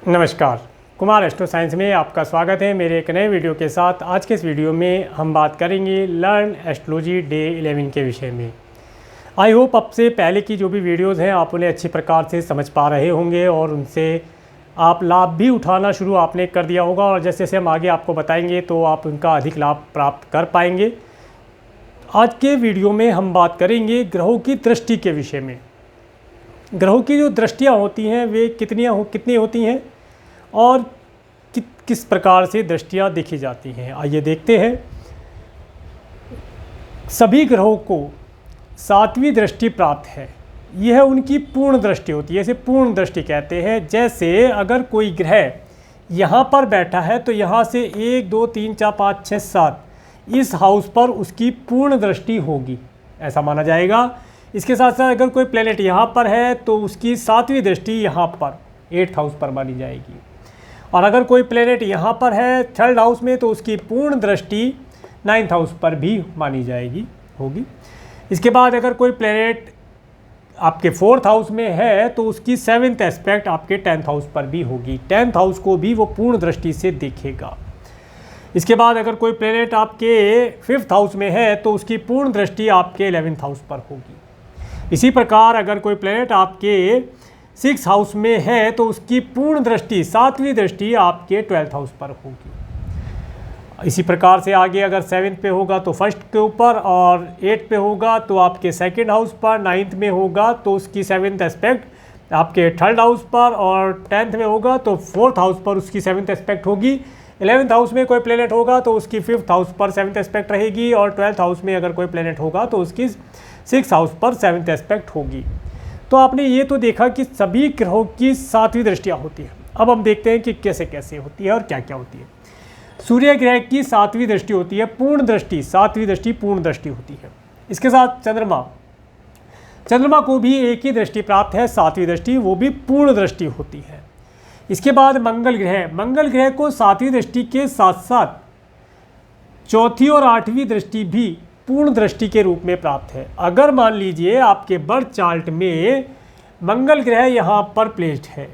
नमस्कार, Kumar astro science में आपका स्वागत है मेरे एक नए वीडियो के साथ। आज के इस वीडियो में हम बात करेंगे लर्न एस्ट्रोलॉजी डे 11 के विषय में। आई होप अब से पहले की जो भी वीडियोस हैं आप उन्हें अच्छी प्रकार से समझ पा रहे होंगे और उनसे आप लाभ भी उठाना शुरू आपने कर दिया होगा, और जैसे जैसे हम आगे आपको बताएंगे तो आप उनका अधिक लाभ प्राप्त कर पाएंगे। आज के वीडियो में हम बात करेंगे ग्रहों की दृष्टि के विषय में। ग्रहों की जो दृष्टियाँ होती हैं वे कितनी होती हैं और किस प्रकार से दृष्टियाँ देखी जाती हैं, आइए देखते हैं। सभी ग्रहों को 7वीं दृष्टि प्राप्त है। यह उनकी पूर्ण दृष्टि होती है, इसे पूर्ण दृष्टि कहते हैं। जैसे अगर कोई ग्रह यहाँ पर बैठा है तो यहाँ से 1 2 3 4 5 6 7 इस हाउस पर उसकी पूर्ण दृष्टि होगी, ऐसा माना जाएगा। इसके साथ साथ अगर कोई प्लेनेट यहाँ पर है तो उसकी 7वीं दृष्टि यहाँ पर 8th हाउस पर मानी जाएगी, और अगर कोई प्लेनेट यहाँ पर है 3rd हाउस में तो उसकी पूर्ण दृष्टि 9th हाउस पर भी मानी होगी। इसके बाद अगर कोई प्लेनेट आपके 4th हाउस में है तो उसकी 7th एस्पेक्ट आपके 10th हाउस पर भी होगी। 10th हाउस को भी वो पूर्ण दृष्टि से देखेगा। इसके बाद अगर कोई प्लेनेट आपके 5th हाउस में है तो उसकी पूर्ण दृष्टि आपके 11th हाउस पर होगी। इसी प्रकार अगर कोई प्लेनेट आपके 6th हाउस में है तो उसकी पूर्ण दृष्टि 7वीं दृष्टि आपके 12th हाउस पर होगी। इसी प्रकार से आगे अगर 7th पे होगा तो 1st के ऊपर, और 8th पे होगा तो आपके 2nd हाउस पर, 9th में होगा तो उसकी 7th एस्पेक्ट आपके 3rd हाउस पर, और 10th में होगा तो 4th हाउस पर उसकी 7th एस्पेक्ट होगी। 11th हाउस में कोई प्लेनेट होगा तो उसकी 5th हाउस पर 7th एस्पेक्ट रहेगी, और 12th हाउस में अगर कोई प्लेनेट होगा तो उसकी 6th हाउस पर 7th एस्पेक्ट होगी। तो आपने ये तो देखा कि सभी ग्रहों की 7वीं दृष्टियाँ होती हैं। अब हम देखते हैं कि कैसे कैसे होती है और क्या क्या होती है। सूर्य ग्रह की 7वीं दृष्टि होती है पूर्ण दृष्टि, 7वीं दृष्टि पूर्ण दृष्टि होती है। इसके साथ चंद्रमा को भी एक ही दृष्टि प्राप्त है, 7वीं दृष्टि, वो भी पूर्ण दृष्टि होती है। इसके बाद मंगल ग्रह को 7वीं दृष्टि के साथ साथ 4थी और 8वीं दृष्टि भी पूर्ण दृष्टि के रूप में प्राप्त है। अगर मान लीजिए आपके बर्थ चार्ट में मंगल ग्रह यहाँ पर प्लेस्ड है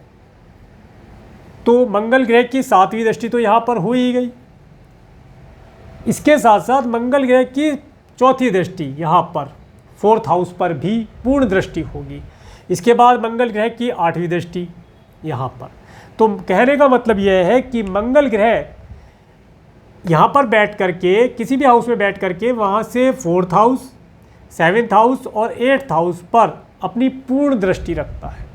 तो मंगल ग्रह की 7वीं दृष्टि तो यहाँ पर हो ही गई। इसके साथ साथ मंगल ग्रह की 4थी दृष्टि यहाँ पर 4th हाउस पर भी पूर्ण दृष्टि होगी। इसके बाद मंगल ग्रह की 8वीं दृष्टि यहाँ पर। तो कहने का मतलब यह है कि मंगल ग्रह यहाँ पर बैठ करके किसी भी हाउस में बैठ करके वहाँ से 4th हाउस, 7th हाउस और 8th हाउस पर अपनी पूर्ण दृष्टि रखता है।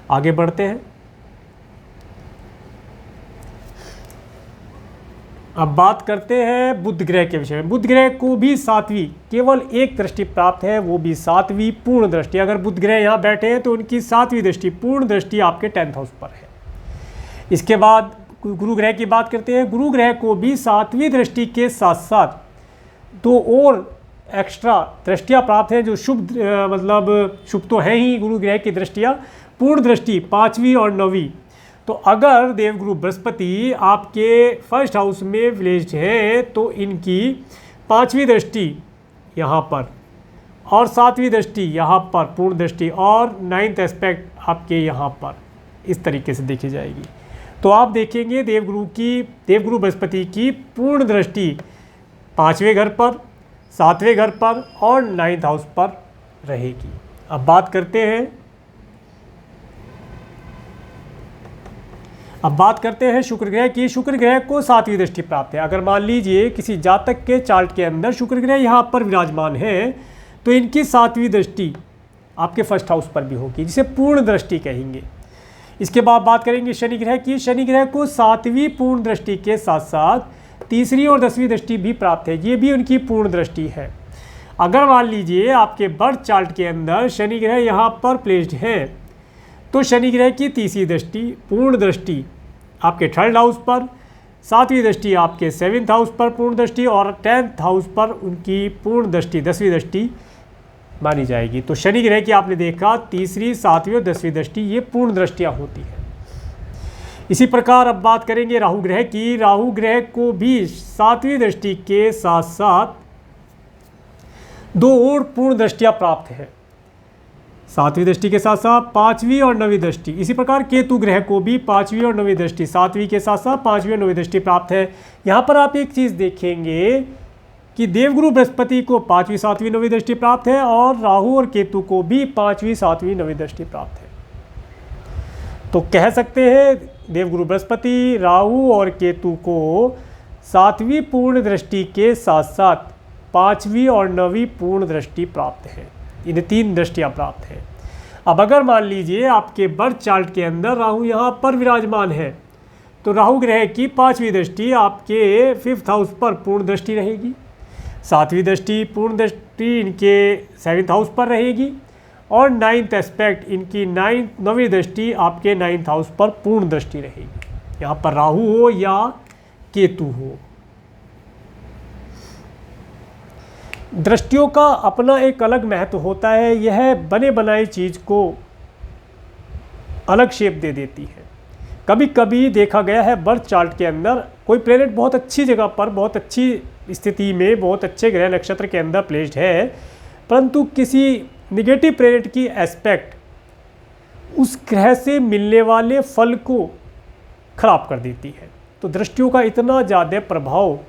आगे बढ़ते हैं। अब बात करते हैं बुध ग्रह के विषय में। बुध ग्रह को भी 7वीं केवल एक दृष्टि प्राप्त है, वो भी 7वीं पूर्ण दृष्टि। अगर बुध ग्रह यहाँ बैठे हैं तो उनकी 7वीं दृष्टि पूर्ण दृष्टि आपके 10th हाउस पर है। इसके बाद गुरु ग्रह की बात करते हैं। गुरु ग्रह को भी 7वीं दृष्टि के साथ साथ 2 और एक्स्ट्रा दृष्टियाँ प्राप्त हैं जो शुभ शुभ तो है ही गुरु ग्रह की दृष्टियाँ। पूर्ण दृष्टि 5वीं और 9वीं। तो अगर देवगुरु बृहस्पति आपके 1st हाउस में प्लेस्ड है तो इनकी 5वीं दृष्टि यहाँ पर और 7वीं दृष्टि यहाँ पर पूर्ण दृष्टि, और 9th एस्पेक्ट आपके यहाँ पर इस तरीके से देखी जाएगी। तो आप देखेंगे देवगुरु बृहस्पति की पूर्ण दृष्टि 5वें घर पर, 7वें घर पर और 9th हाउस पर रहेगी। अब बात करते हैं शुक्र ग्रह की। शुक्र ग्रह को 7वीं दृष्टि प्राप्त है। अगर मान लीजिए किसी जातक के चार्ट के अंदर शुक्र ग्रह यहाँ पर विराजमान है तो इनकी 7वीं दृष्टि आपके 1st हाउस पर भी होगी, जिसे पूर्ण दृष्टि कहेंगे। इसके बाद बात करेंगे शनि ग्रह की। शनि ग्रह को 7वीं पूर्ण दृष्टि के साथ साथ 3री और 10वीं दृष्टि भी प्राप्त है, ये भी उनकी पूर्ण दृष्टि है। अगर मान लीजिए आपके बर्थ चार्ट के अंदर शनि ग्रह यहाँ पर प्लेस्ड है तो शनि ग्रह की 3री दृष्टि पूर्ण दृष्टि आपके 3rd हाउस पर, 7वीं दृष्टि आपके 7th हाउस पर पूर्ण दृष्टि, और 10th हाउस पर उनकी पूर्ण दृष्टि 10वीं दृष्टि मानी जाएगी। तो शनि ग्रह की आपने देखा 3री, 7वीं और 10वीं दृष्टि ये पूर्ण दृष्टियाँ होती हैं। इसी प्रकार अब बात करेंगे राहु ग्रह की। राहु ग्रह को भी 7वीं दृष्टि के साथ साथ 2 और पूर्ण दृष्टियाँ प्राप्त है। सातवीं दृष्टि के साथ साथ पांचवी और नवीं दृष्टि। इसी प्रकार केतु ग्रह को भी पांचवी और नवीं दृष्टि, सातवीं के साथ साथ पांचवी और नवीं दृष्टि प्राप्त है। यहाँ पर आप एक चीज़ देखेंगे कि देवगुरु बृहस्पति को पांचवी सातवीं नवीं दृष्टि प्राप्त है और राहु और केतु को भी पांचवी सातवीं नवीं दृष्टि प्राप्त है। तो कह सकते हैं देवगुरु बृहस्पति, राहु और केतु को सातवीं पूर्ण दृष्टि के साथ साथ पांचवी और नवीं पूर्ण दृष्टि प्राप्त है। इन 3 दृष्टियां प्राप्त हैं। अब अगर मान लीजिए आपके बर्थ चार्ट के अंदर राहु यहाँ पर विराजमान है, तो राहु ग्रह की 5वीं दृष्टि आपके 5th हाउस पर पूर्ण दृष्टि रहेगी, 7वीं दृष्टि पूर्ण दृष्टि इनके 7th हाउस पर रहेगी और 9th एस्पेक्ट इनकी 9वीं दृष्टि आपके 9th हाउस पर पूर्ण दृष्टि रहेगी। यहाँ पर राहु हो या केतु हो। दृष्टियों का अपना एक अलग महत्व होता है। यह बने बनाई चीज़ को अलग शेप दे देती है। कभी कभी देखा गया है बर्थ चार्ट के अंदर कोई प्लेनेट बहुत अच्छी जगह पर, बहुत अच्छी स्थिति में, बहुत अच्छे ग्रह नक्षत्र के अंदर प्लेस्ड है, परंतु किसी निगेटिव प्लेनेट की एस्पेक्ट उस ग्रह से मिलने वाले फल को खराब कर देती है। तो दृष्टियों का इतना ज़्यादा प्रभाव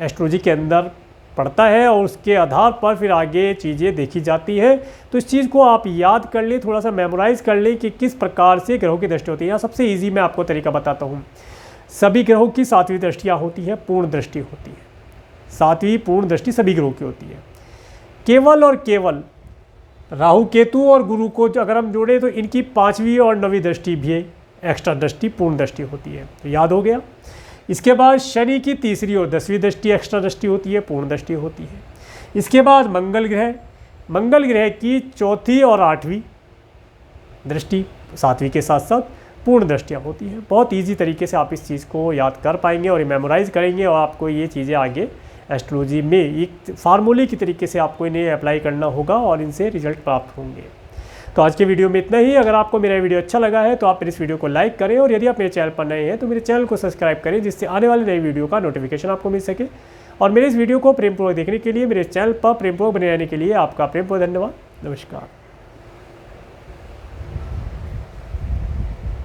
एस्ट्रोलॉजी के अंदर पड़ता है और उसके आधार पर फिर आगे चीज़ें देखी जाती है। तो इस चीज़ को आप याद कर लें, थोड़ा सा मेमोराइज कर लें कि किस प्रकार से ग्रहों की दृष्टि होती है। यहाँ सबसे इजी मैं आपको तरीका बताता हूँ। सभी ग्रहों की 7वीं दृष्टियाँ होती है, पूर्ण दृष्टि होती है। 7वीं पूर्ण दृष्टि सभी ग्रहों की होती है। केवल और केवल राहु केतु और गुरु को अगर हम जोड़ें तो इनकी 5वीं और 9वीं दृष्टि भी एक्स्ट्रा दृष्टि पूर्ण दृष्टि होती है। तो याद हो गया। इसके बाद शनि की 3री और 10वीं दृष्टि एक्स्ट्रा दृष्टि होती है, पूर्ण दृष्टि होती है। इसके बाद मंगल ग्रह की 4थी और 8वीं दृष्टि 7वीं के साथ साथ पूर्ण दृष्टियाँ होती हैं। बहुत इजी तरीके से आप इस चीज़ को याद कर पाएंगे और मेमोराइज करेंगे और आपको ये चीज़ें आगे एस्ट्रोलॉजी में एक फार्मूले की तरीके से आपको इन्हें अप्लाई करना होगा और इनसे रिजल्ट प्राप्त होंगे। तो आज के वीडियो में इतना ही। अगर आपको मेरा वीडियो अच्छा लगा है तो आप मेरे इस वीडियो को लाइक करें और यदि आप मेरे चैनल पर नए हैं तो मेरे चैनल को सब्सक्राइब करें, जिससे आने वाली नई वीडियो का नोटिफिकेशन आपको मिल सके। और मेरे इस वीडियो को प्रेमपूर्वक देखने के लिए, मेरे चैनल पर प्रेमपूर्वक बने रहने के लिए आपका प्रेमपूर्वक धन्यवाद। नमस्कार।